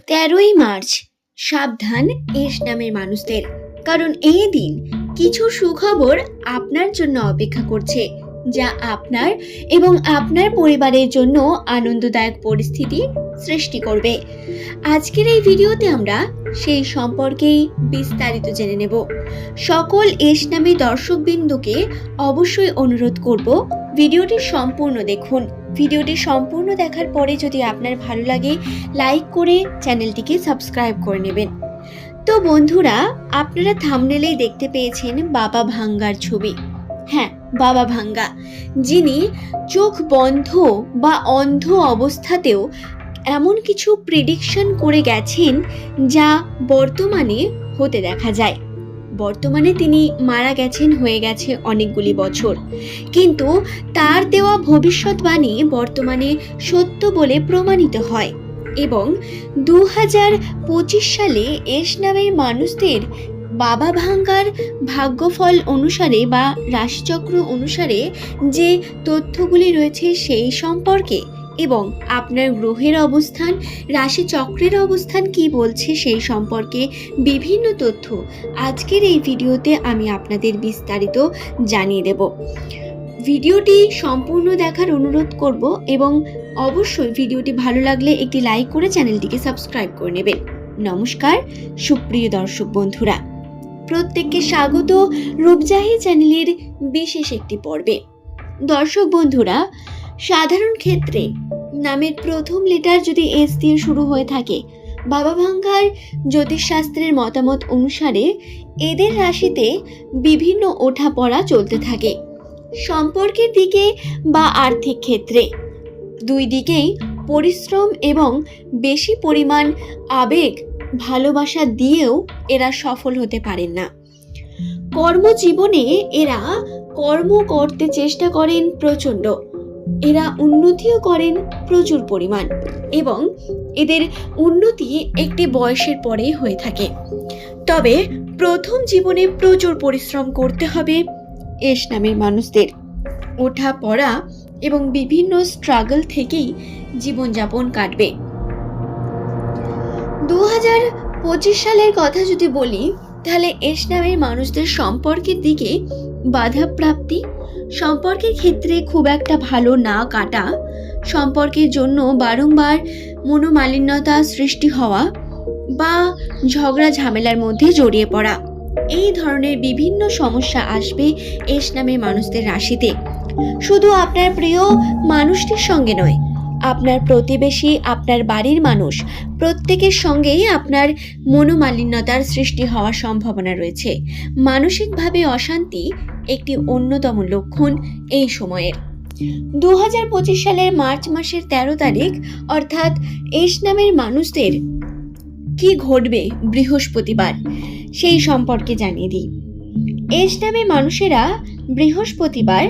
13ই March সাবধান S নামের মানুষদের, কারণ এই দিন কিছু সুখবর আপনার জন্য অপেক্ষা করছে, যা আপনার এবং আপনার পরিবারের জন্য আনন্দদায়ক পরিস্থিতি সৃষ্টি করবে। আজকের এই ভিডিওতে আমরা সেই সম্পর্কেই বিস্তারিত জেনে নেব। সকল এস নামী দর্শকবৃন্দকে অবশ্যই অনুরোধ করব, ভিডিওটি সম্পূর্ণ দেখুন। ভিডিওটি সম্পূর্ণ দেখার পরে যদি আপনার ভালো লাগে, লাইক করে চ্যানেলটিকে সাবস্ক্রাইব করে নেবেন। তো বন্ধুরা, আপনারা থাম্বনেলেই দেখতে পেয়েছেন বাবা ভাঙ্গার ছবি। হ্যাঁ, বাবা ভাঙ্গা, যিনি চোখ বন্ধ বা অন্ধ অবস্থাতেও এমন কিছু প্রেডিকশন করে গেছেন যা বর্তমানে হতে দেখা যায়। বর্তমানে তিনি মারা গেছেন, হয়ে গেছে অনেকগুলি বছর, কিন্তু তার দেওয়া ভবিষ্যৎবাণী বর্তমানে সত্য বলে প্রমাণিত হয় এবং 2025 সালে এস নামের মানুষদের বাবা ভাঙ্গার ভাগ্যফল অনুসারে বা রাশিচক্র অনুসারে যে তথ্যগুলি রয়েছে সেই সম্পর্কে এবং আপনার গ্রহের অবস্থান, রাশিচক্রের অবস্থান কি বলছে সেই সম্পর্কে বিভিন্ন তথ্য আজকের এই ভিডিওতে আমি আপনাদের বিস্তারিত জানিয়ে দেব। ভিডিওটি সম্পূর্ণ দেখার অনুরোধ করব এবং অবশ্যই ভিডিওটি ভালো লাগলে একটি লাইক করে চ্যানেলটিকে সাবস্ক্রাইব করে নেবেন। নমস্কার সুপ্রিয় দর্শক বন্ধুরা, প্রত্যেককে স্বাগত রূপজাহি চ্যানেলের বিশেষ একটি পর্বে। দর্শক বন্ধুরা, সাধারণ ক্ষেত্রে নামের প্রথম লেটার যদি এস দিয়ে শুরু হয়ে থাকে, বাবা ভাঙ্গার জ্যোতিষশাস্ত্রের মতামত অনুসারে এদের রাশিতে বিভিন্ন ওঠাপড়া চলতে থাকে। সম্পর্কের দিকে বা আর্থিক ক্ষেত্রে দুই দিকেই পরিশ্রম এবং বেশি পরিমাণ আবেগ ভালোবাসা দিয়েও এরা সফল হতে পারেন না। কর্মজীবনে এরা কর্ম করতে চেষ্টা করেন প্রচণ্ড, এরা উন্নতিও করেন প্রচুর পরিমাণ এবং এদের উন্নতি একটি বয়সের পরেই হয়ে থাকে। তবে প্রথম জীবনে প্রচুর পরিশ্রম করতে হবে এস নামের মানুষদের। ওঠা পড়া এবং বিভিন্ন স্ট্রাগল থেকেই জীবনযাপন কাটবে। 2025 সালের কথা যদি বলি, তাহলে এস নামের মানুষদের সম্পর্কের দিকে বাধাপ্রাপ্তি, সম্পর্কের ক্ষেত্রে খুব একটা ভালো না কাটা, সম্পর্কের জন্য বারংবার মনোমালিন্যতা সৃষ্টি হওয়া বা ঝগড়া ঝামেলার মধ্যে জড়িয়ে পড়া, এই ধরনের বিভিন্ন সমস্যা আসবে এস নামের মানুষদের রাশিতে। শুধু আপনার প্রিয় মানুষটির সঙ্গে নয়, আপনার প্রতিবেশী, আপনার বাড়ির মানুষ প্রত্যেকের সঙ্গেই আপনার মনোমালিন্যতার সৃষ্টি হওয়ার সম্ভাবনা রয়েছে। মানসিকভাবে অশান্তি একটি অন্যতম লক্ষণ এই সময়ের। 2025 সালের মার্চ মাসের 13 তারিখ অর্থাৎ এস নামের মানুষদের কি ঘটবে বৃহস্পতিবার, সেই সম্পর্কে জানিয়ে দিই। এস নামে মানুষেরা বৃহস্পতিবার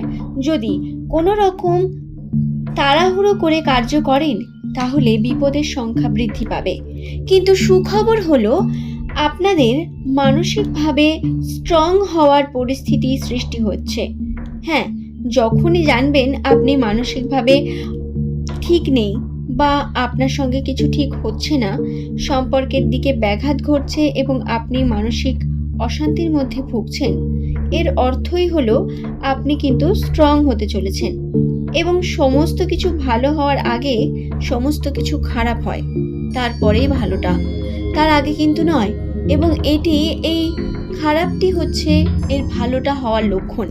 যদি কোনো রকম তাড়াহুড়ো করে কার্য করেন, তাহলে বিপদের সংখ্যা বৃদ্ধি পাবে। কিন্তু সুখবর হলো, আপনাদের মানসিকভাবে স্ট্রং হওয়ার পরিস্থিতি সৃষ্টি হচ্ছে। হ্যাঁ, যখনই জানবেন আপনি মানসিকভাবে ঠিক নেই বা আপনার সঙ্গে কিছু ঠিক হচ্ছে না, সম্পর্কের দিকে ব্যাঘাত ঘটছে এবং আপনি মানসিক অশান্তির মধ্যে ভুগছেন, এর অর্থই হলো আপনি কিন্তু স্ট্রং হতে চলেছেন এবং সমস্ত কিছু ভালো হওয়ার আগে সমস্ত কিছু খারাপ হয়, তারপরেই ভালোটা, তার আগে কিন্তু নয়। এবং এই খারাপটি হচ্ছে এর ভালোটা হওয়ার লক্ষণ।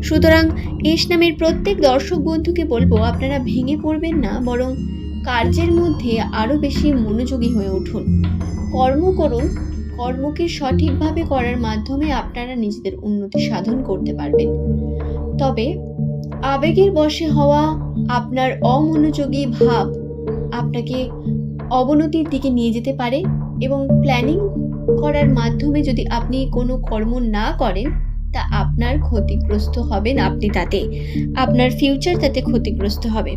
সুতরাং এস নামের প্রত্যেক দর্শক বন্ধুকে বলবো, আপনারা ভেঙে পড়বেন না, বরং কার্যের মধ্যে আরো বেশি মনোযোগী হয়ে উঠুন। কর্ম করুন, কর্মকে সঠিকভাবে করার মাধ্যমে আপনারা নিজেদের উন্নতি সাধন করতে পারবেন। তবে আবেগের বশে হওয়া আপনার অমনোযোগী ভাব আপনাকে অবনতির দিকে নিয়ে যেতে পারে এবং প্ল্যানিং করার মাধ্যমে যদি আপনি কোনো কর্ম না করেন, তা আপনার ক্ষতিগ্রস্ত হবেন, আপনি তাতে আপনার ফিউচার তাতে ক্ষতিগ্রস্ত হবে।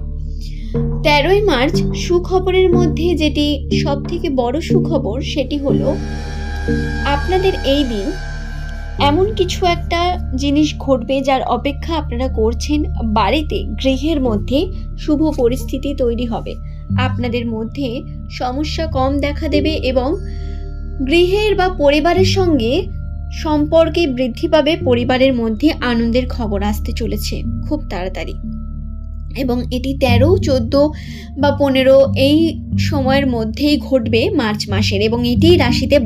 13ই মার্চ সুখবরের মধ্যে যেটি সব থেকে বড় সুখবর, সেটি হলো আপনাদের এই দিন এমন কিছু একটা জিনিস ঘটবে যার অপেক্ষা আপনারা করছেন। বাড়িতে, গৃহের মধ্যে শুভ পরিস্থিতি তৈরি হবে। আপনাদের মধ্যে সমস্যা কম দেখা দেবে এবং গৃহের বা পরিবারের সঙ্গে সম্পর্কে বৃদ্ধি পাবে। পরিবারের মধ্যে আনন্দের খবর আসতে চলেছে খুব তাড়াতাড়ি, এবং এটি 13, 14 বা 15 এই সময়ের মধ্যেই ঘটবে মার্চ মাসের, এবং এটি রাশিতে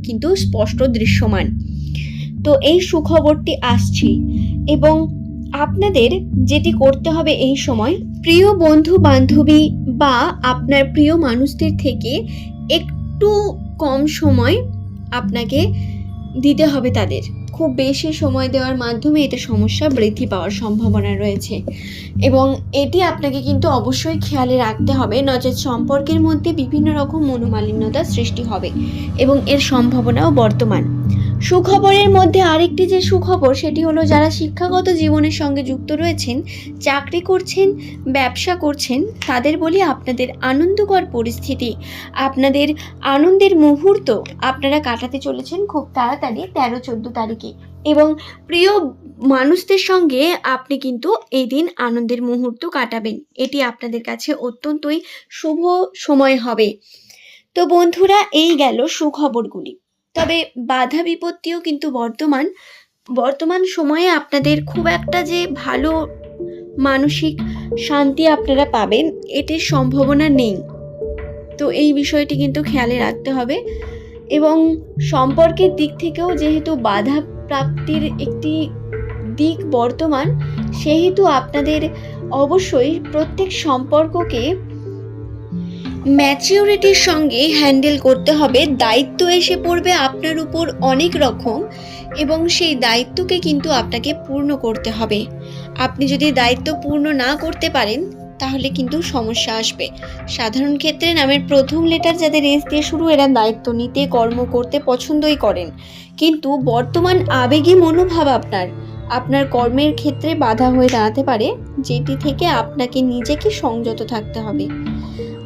কিন্তু স্পষ্ট দৃশ্যমান। তো এই সুখবরটি আসছে, এবং আপনাদের যেটি করতে হবে এই সময়, প্রিয় বন্ধু বান্ধবী বা আপনার প্রিয় মানুষদের থেকে একটু কম সময় আপনাকে দিতে হবে তাদের। খুব বেশি সময় দেওয়ার মাধ্যমে এটা সমস্যা বৃদ্ধি পাওয়ার সম্ভাবনা রয়েছে, এবং এটি আপনাকে কিন্তু অবশ্যই খেয়ালে রাখতে হবে, নচেৎ সম্পর্কের মধ্যে বিভিন্ন রকম মনোমালিন্যতার সৃষ্টি হবে, এবং এর সম্ভাবনাও বর্তমান। সুখবরের মধ্যে আরেকটি যে সুখবর, সেটি হলো যারা শিক্ষাগত জীবনের সঙ্গে যুক্ত রয়েছেন, চাকরি করছেন, ব্যবসা করছেন, তাদের বলি আপনাদের আনন্দকর পরিস্থিতি, আপনাদের আনন্দের মুহূর্ত আপনারা কাটাতে চলেছেন খুব তাড়াতাড়ি 13-14 তারিখে, এবং প্রিয় মানুষদের সঙ্গে আপনি কিন্তু এই দিন আনন্দের মুহূর্ত কাটাবেন। এটি আপনাদের কাছে অত্যন্তই শুভ সময় হবে। তো বন্ধুরা, এই গেল সুখবরগুলি। তবে বাধা বিপত্তিও কিন্তু বর্তমান সময়ে আপনাদের খুব একটা যে ভালো মানসিক শান্তি আপনারা পাবেন এটির সম্ভাবনা নেই। তো এই বিষয়টি কিন্তু খেয়ালে রাখতে হবে, এবং সম্পর্কের দিক থেকেও যেহেতু বাধা প্রাপ্তির একটি দিক বর্তমান, সেহেতু আপনাদের অবশ্যই প্রত্যেক সম্পর্ককে ম্যাচিউরিটির সঙ্গে হ্যান্ডেল করতে হবে। দায়িত্ব এসে পড়বে আপনার উপর অনেক রকম, এবং সেই দায়িত্বকে কিন্তু আপনাকে পূর্ণ করতে হবে। আপনি যদি দায়িত্ব পূর্ণ না করতে পারেন তাহলে কিন্তু সমস্যা আসবে। সাধারণ ক্ষেত্রে নামের প্রথম লেটার যাদের এস দিয়ে শুরু, এরা দায়িত্ব নিতে, কর্ম করতে পছন্দই করেন, কিন্তু বর্তমান আবেগী মনোভাব আপনার কর্মের ক্ষেত্রে বাধা হয়ে দাঁড়াতে পারে, যেটি থেকে আপনাকে নিজেকে সংযত থাকতে হবে।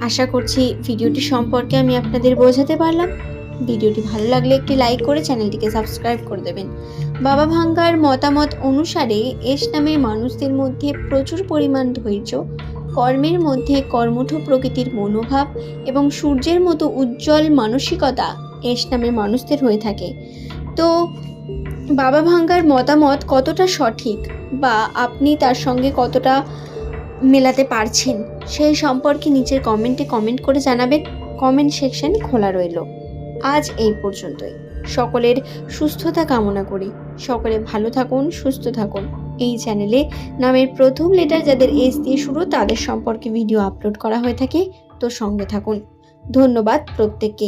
আশা করছি ভিডিওটি সম্পর্কে আমি আপনাদের বোঝাতে পারলাম। ভিডিওটি ভালো লাগলে একটি লাইক করে চ্যানেলটিকে সাবস্ক্রাইব করে দেবেন। বাবা ভাঙ্গার মতামত অনুসারে এস নামের মানুষদের মধ্যে প্রচুর পরিমাণ ধৈর্য, কর্মের মধ্যে কর্মঠ প্রকৃতির মনোভাব এবং সূর্যের মতো উজ্জ্বল মানসিকতা এস নামের মানুষদের হয়ে থাকে। তো বাবা ভাঙ্গার মতামত কতটা সঠিক বা আপনি তার সঙ্গে কতটা মেলাতে পারছেন সেই সম্পর্কে নিচের কমেন্ট করে জানাবেন। কমেন্ট সেকশন খোলা রইল। আজ এই পর্যন্তই। সকলের সুস্থতা কামনা করি। সকলে ভালো থাকুন, সুস্থ থাকুন। এই চ্যানেলে নামের প্রথম লেটার যাদের এস দিয়ে শুরু তাদের সম্পর্কে ভিডিও আপলোড করা হয়ে থাকে, তো সঙ্গে থাকুন। ধন্যবাদ প্রত্যেককেই।